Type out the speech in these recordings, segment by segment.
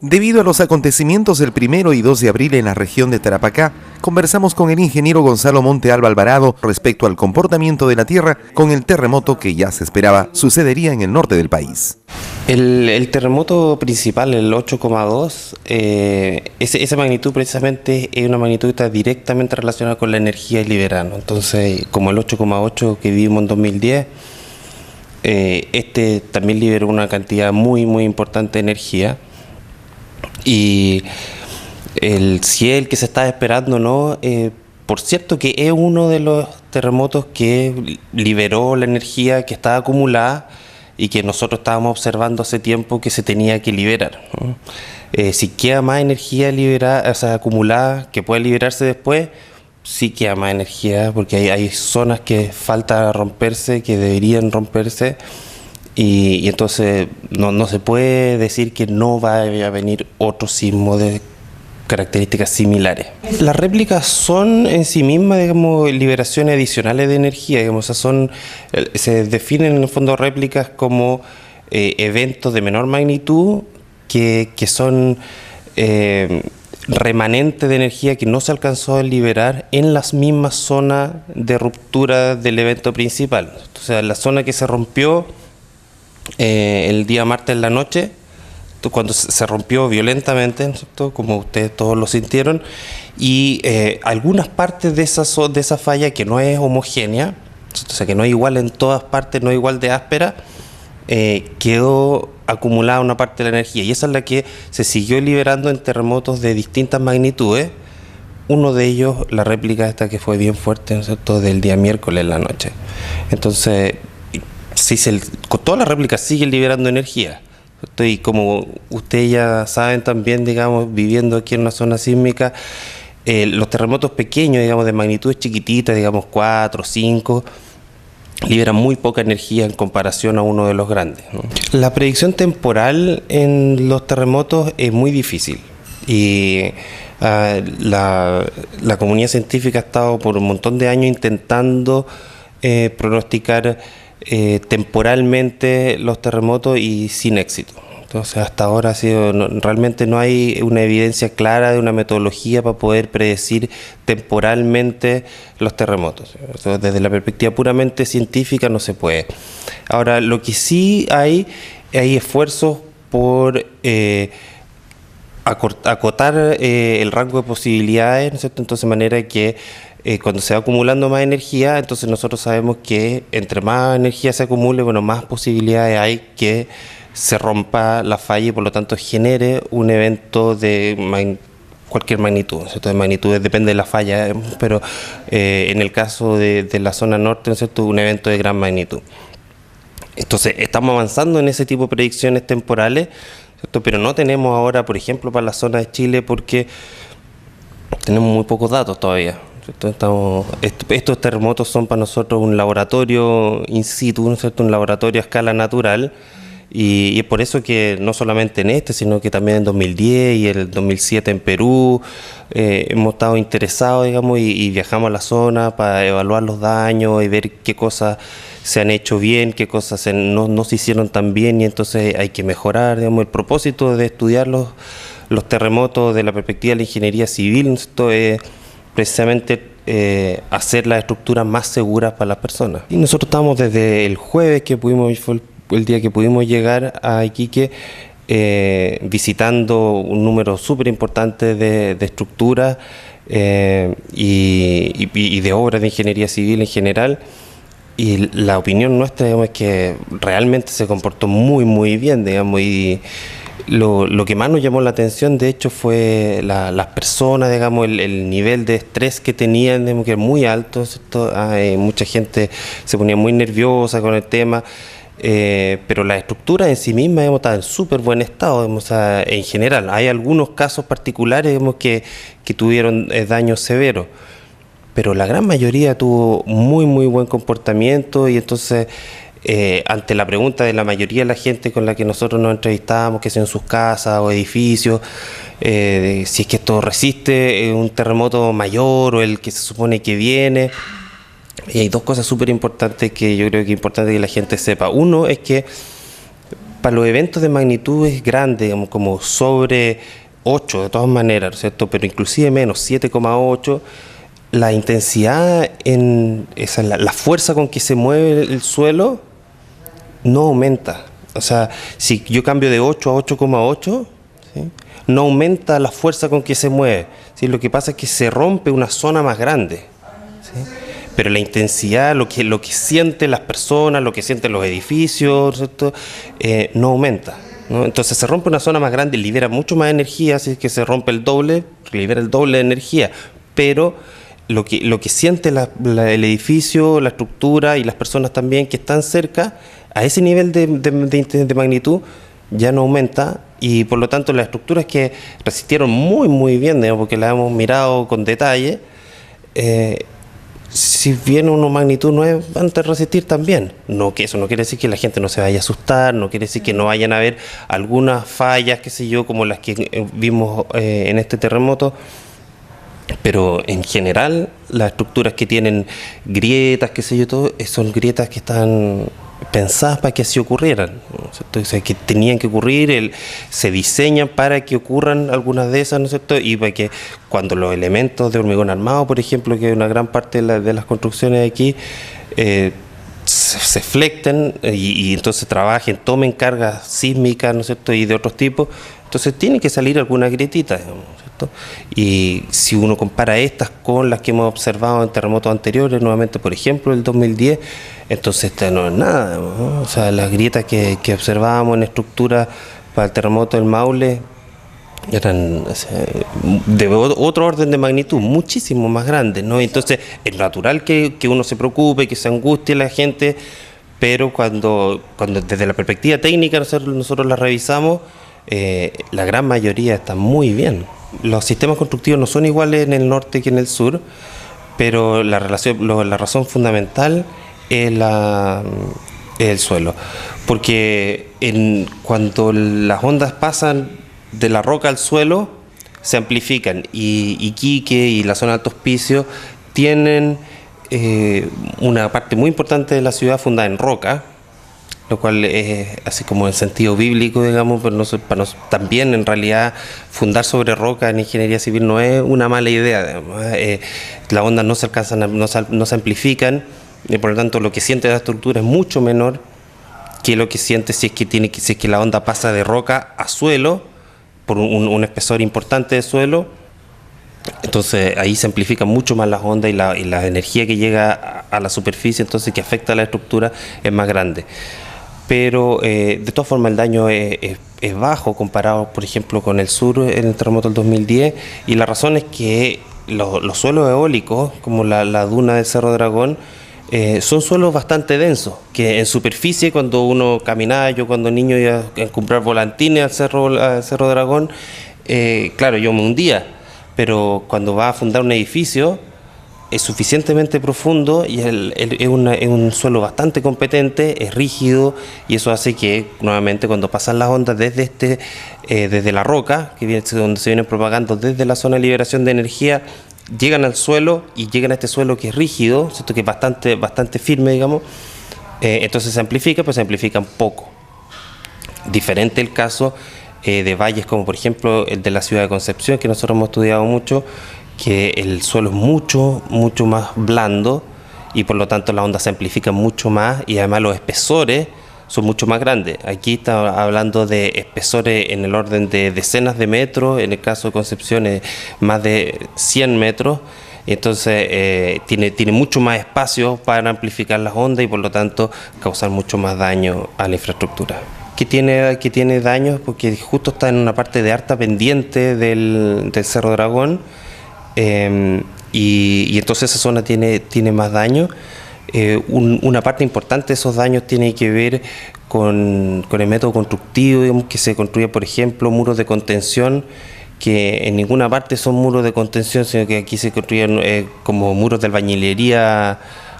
Debido a los acontecimientos del 1 y 2 de abril en la región de Tarapacá, conversamos con el ingeniero Gonzalo Montealba Alvarado respecto al comportamiento de la Tierra con el terremoto que ya se esperaba sucedería en el norte del país. El terremoto principal, el 8,2, esa magnitud precisamente es una magnitud que está directamente relacionada con la energía liberada, ¿no? Entonces, como el 8,8 que vivimos en 2010, este también liberó una cantidad muy importante de energía. Y si es el que se está esperando, ¿no? Por cierto que es uno de los terremotos que liberó la energía que estaba acumulada y que nosotros estábamos observando hace tiempo que se tenía que liberar, ¿no? Si queda más energía liberada, o sea, acumulada, que puede liberarse después, sí queda más energía, porque hay zonas que falta romperse, que deberían romperse. Y entonces no se puede decir que no va a venir otro sismo de características similares. Las réplicas son en sí mismas, digamos, liberaciones adicionales de energía, digamos, se definen en el fondo réplicas como eventos de menor magnitud que son remanentes de energía que no se alcanzó a liberar en las mismas zonas de ruptura del evento principal. O sea, la zona que se rompió el día martes en la noche, cuando se rompió violentamente, ¿no? Como ustedes todos lo sintieron, y algunas partes de esa falla que no es homogénea, o sea, que no es igual en todas partes, no es igual de áspera, quedó acumulada una parte de la energía, y esa es la que se siguió liberando en terremotos de distintas magnitudes. Uno de ellos, la réplica esta que fue bien fuerte, ¿no es cierto?, del día miércoles en la noche. Entonces, con todas las réplicas siguen liberando energía. Y como ustedes ya saben también, digamos, viviendo aquí en una zona sísmica, los terremotos pequeños, digamos, de magnitudes chiquititas, digamos 4, 5, liberan muy poca energía en comparación a uno de los grandes, ¿no? La predicción temporal en los terremotos es muy difícil y la comunidad científica ha estado por un montón de años intentando pronosticar temporalmente los terremotos y sin éxito. Entonces hasta ahora realmente no hay una evidencia clara de una metodología para poder predecir temporalmente los terremotos. Entonces, desde la perspectiva puramente científica no se puede. Ahora, lo que sí hay esfuerzos por acotar el rango de posibilidades, ¿no es cierto? Entonces, de manera que cuando se va acumulando más energía, entonces nosotros sabemos que entre más energía se acumule, bueno, más posibilidades hay que se rompa la falla y por lo tanto genere un evento de cualquier magnitud, ¿no es cierto? De magnitudes depende de la falla, pero en el caso de la zona norte, ¿no es cierto?, un evento de gran magnitud. Entonces estamos avanzando en ese tipo de predicciones temporales, ¿cierto?, pero no tenemos ahora, por ejemplo, para la zona de Chile, porque tenemos muy pocos datos todavía. Estos terremotos son para nosotros un laboratorio in situ, ¿no es cierto?, un laboratorio a escala natural, y es por eso que no solamente en sino que también en 2010 y el 2007 en Perú hemos estado interesados, digamos, y viajamos a la zona para evaluar los daños y ver qué cosas se han hecho bien, qué cosas no se hicieron tan bien, y entonces hay que mejorar, digamos. El propósito de estudiar los terremotos de la perspectiva de la ingeniería civil, ¿no es cierto?, es precisamente hacer las estructuras más seguras para las personas. Y nosotros estamos desde el jueves fue el día que pudimos llegar a Iquique, visitando un número súper importante de estructuras y de obras de ingeniería civil en general. Y la opinión nuestra, digamos, es que realmente se comportó muy bien, digamos, y lo que más nos llamó la atención, de hecho, fue las personas, digamos, el nivel de estrés que tenían, digamos, que era muy alto, ¿cierto? Mucha gente se ponía muy nerviosa con el tema, pero la estructura en sí misma, digamos, está en súper buen estado, digamos, o sea, en general. Hay algunos casos particulares, digamos, que tuvieron daños severos, pero la gran mayoría tuvo muy buen comportamiento. Y entonces, ante la pregunta de la mayoría de la gente con la que nosotros nos entrevistábamos, que sea en sus casas o edificios, si es que esto resiste un terremoto mayor o el que se supone que viene. Y hay dos cosas súper importantes que yo creo que es importante que la gente sepa. Uno es que para los eventos de magnitudes grandes, como sobre 8 de todas maneras, ¿no es cierto? Pero inclusive menos, 7,8, la intensidad, la fuerza con que se mueve el suelo no aumenta. O sea, si yo cambio de 8 a 8,8, ¿sí?, no aumenta la fuerza con que se mueve, ¿sí? Lo que pasa es que se rompe una zona más grande, ¿sí? Pero la intensidad, lo que sienten las personas, lo que sienten los edificios, ¿cierto?, no aumenta, ¿no? Entonces se rompe una zona más grande, libera mucho más energía, así que se rompe el doble, libera el doble de energía, pero lo que siente el edificio, la estructura y las personas también que están cerca, a ese nivel de magnitud ya no aumenta, y por lo tanto las estructuras que resistieron muy muy bien, digamos, porque las hemos mirado con detalle, si viene una magnitud 9 van a resistir también. No, que eso no quiere decir que la gente no se vaya a asustar, no quiere decir que no vayan a haber algunas fallas, qué sé yo, como las que vimos en este terremoto, pero en general las estructuras que tienen grietas, qué sé yo, todo, son grietas que están pensadas para que así ocurrieran, ¿no es cierto? O sea, que tenían que ocurrir, se diseñan para que ocurran algunas de esas, ¿no es cierto? Y para que cuando los elementos de hormigón armado, por ejemplo, que es una gran parte de las construcciones de aquí, se flecten y entonces trabajen, tomen cargas sísmicas, ¿no es cierto?, y de otros tipos, entonces tiene que salir alguna grietita, digamos, ¿no es cierto? Y si uno compara estas con las que hemos observado en terremotos anteriores, nuevamente, por ejemplo, el 2010, entonces esta no es nada, ¿no? O sea, las grietas que observábamos en estructuras para el terremoto del Maule eran, o sea, de otro orden de magnitud, muchísimo más grandes, ¿no? Entonces es natural que uno se preocupe, que se angustie la gente, pero cuando desde la perspectiva técnica nosotros la revisamos, la gran mayoría está muy bien. Los sistemas constructivos no son iguales en el norte que en el sur, pero la razón fundamental es el suelo, porque cuando las ondas pasan de la roca al suelo se amplifican, y Iquique y la zona de Alto Hospicio tienen una parte muy importante de la ciudad fundada en roca, lo cual es así como en sentido bíblico, digamos, pero también en realidad fundar sobre roca en ingeniería civil no es una mala idea, digamos. Las ondas no se amplifican, y por lo tanto lo que siente la estructura es mucho menor que lo que siente si es que la onda pasa de roca a suelo por un espesor importante de suelo. Entonces ahí se amplifican mucho más las ondas, y la energía que llega a la superficie, entonces que afecta a la estructura, es más grande. Pero de todas formas el daño es bajo comparado, por ejemplo, con el sur en el terremoto del 2010, y la razón es que los suelos eólicos, como la duna del Cerro Dragón, son suelos bastante densos, que en superficie, cuando uno caminaba, yo cuando niño iba a comprar volantines al Cerro Dragón, claro, yo me hundía, pero cuando va a fundar un edificio es suficientemente profundo y es un suelo bastante competente, es rígido, y eso hace que nuevamente cuando pasan las ondas desde la roca, donde se vienen propagando desde la zona de liberación de energía, llegan al suelo y llegan a este suelo que es rígido, ¿cierto?, que es bastante firme, digamos, entonces se amplifica, pero se amplifican poco. Diferente el caso de valles como por ejemplo el de la ciudad de Concepción, que nosotros hemos estudiado mucho, que el suelo es mucho más blando, y por lo tanto las ondas se amplifican mucho más, y además los espesores son mucho más grandes. Aquí está hablando de espesores en el orden de decenas de metros, en el caso de Concepción es más de 100 metros, entonces tiene mucho más espacio para amplificar las ondas y por lo tanto causar mucho más daño a la infraestructura. Que tiene daños porque justo está en una parte de harta pendiente del Cerro Dragón, y entonces esa zona tiene más daño. Una parte importante de esos daños tiene que ver con el método constructivo, digamos, que se construye, por ejemplo, muros de contención, que en ninguna parte son muros de contención, sino que aquí se construyen como muros de albañilería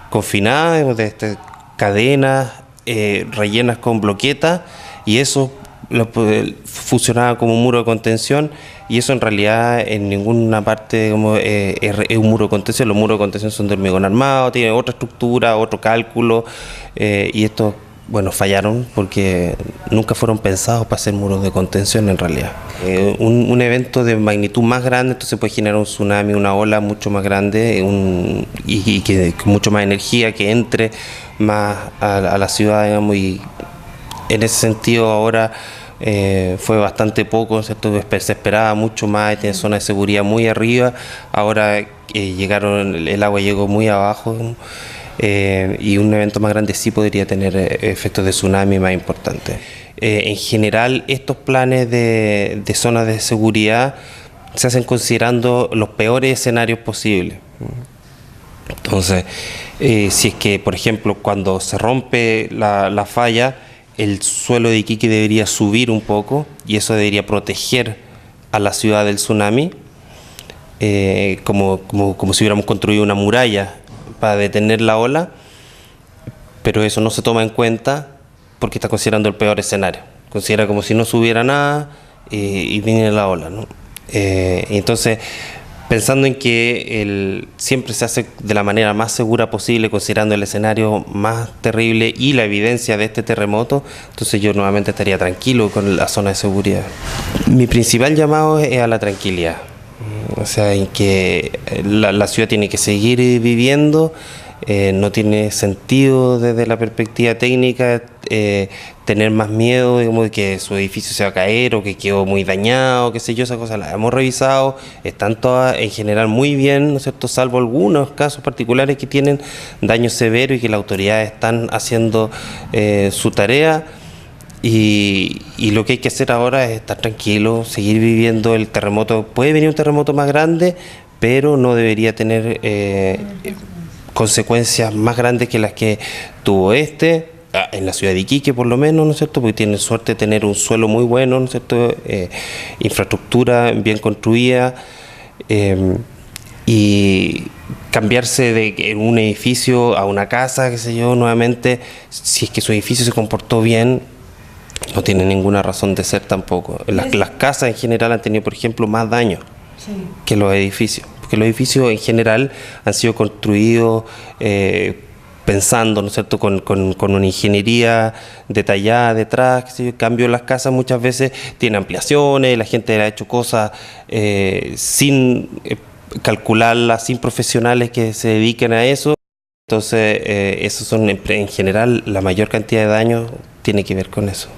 confinada, de cadenas rellenas con bloquetas, y eso funcionaba como un muro de contención, y eso en realidad en ninguna parte es un muro de contención. Los muros de contención son de hormigón armado, tienen otra estructura, otro cálculo, y esto bueno, fallaron porque nunca fueron pensados para hacer muros de contención en realidad. Un evento de magnitud más grande, entonces puede generar un tsunami, una ola mucho más grande y que con mucho más energía que entre más a la ciudad, digamos, y en ese sentido ahora fue bastante poco, ¿cierto? Se esperaba mucho más, tiene zona de seguridad muy arriba, ahora el agua llegó muy abajo. Y un evento más grande sí podría tener efectos de tsunami más importantes. En general, estos planes de zonas de seguridad se hacen considerando los peores escenarios posibles. Entonces, si es que, por ejemplo, cuando se rompe la falla, el suelo de Iquique debería subir un poco y eso debería proteger a la ciudad del tsunami, como si hubiéramos construido una muralla para detener la ola, pero eso no se toma en cuenta porque está considerando el peor escenario. Considera como si no subiera nada y viene la ola, ¿no? Entonces, pensando en que siempre se hace de la manera más segura posible, considerando el escenario más terrible y la evidencia de este terremoto, entonces yo nuevamente estaría tranquilo con la zona de seguridad. Mi principal llamado es a la tranquilidad. O sea, en que la ciudad tiene que seguir viviendo, no tiene sentido desde la perspectiva técnica tener más miedo, digamos, de que su edificio se va a caer o que quedó muy dañado, qué sé yo, esas cosas las hemos revisado, están todas en general muy bien, ¿no es cierto?, salvo algunos casos particulares que tienen daño severo y que las autoridades están haciendo su tarea. Y lo que hay que hacer ahora es estar tranquilo, seguir viviendo el terremoto. Puede venir un terremoto más grande, pero no debería tener consecuencias más grandes que las que tuvo en la ciudad de Iquique por lo menos, ¿no es cierto? Porque tiene suerte de tener un suelo muy bueno, ¿no es cierto? Infraestructura bien construida, y cambiarse de un edificio a una casa, qué sé yo, nuevamente, si es que su edificio se comportó bien, no tiene ninguna razón de ser tampoco. Las casas en general han tenido, por ejemplo, más daño que los edificios, porque los edificios en general han sido construidos pensando, ¿no es cierto?, con una ingeniería detallada detrás, qué sé yo. En cambio, las casas muchas veces tienen ampliaciones, la gente ha hecho cosas sin calcularlas, sin profesionales que se dediquen a eso. Entonces, esos son en general la mayor cantidad de daños tiene que ver con eso.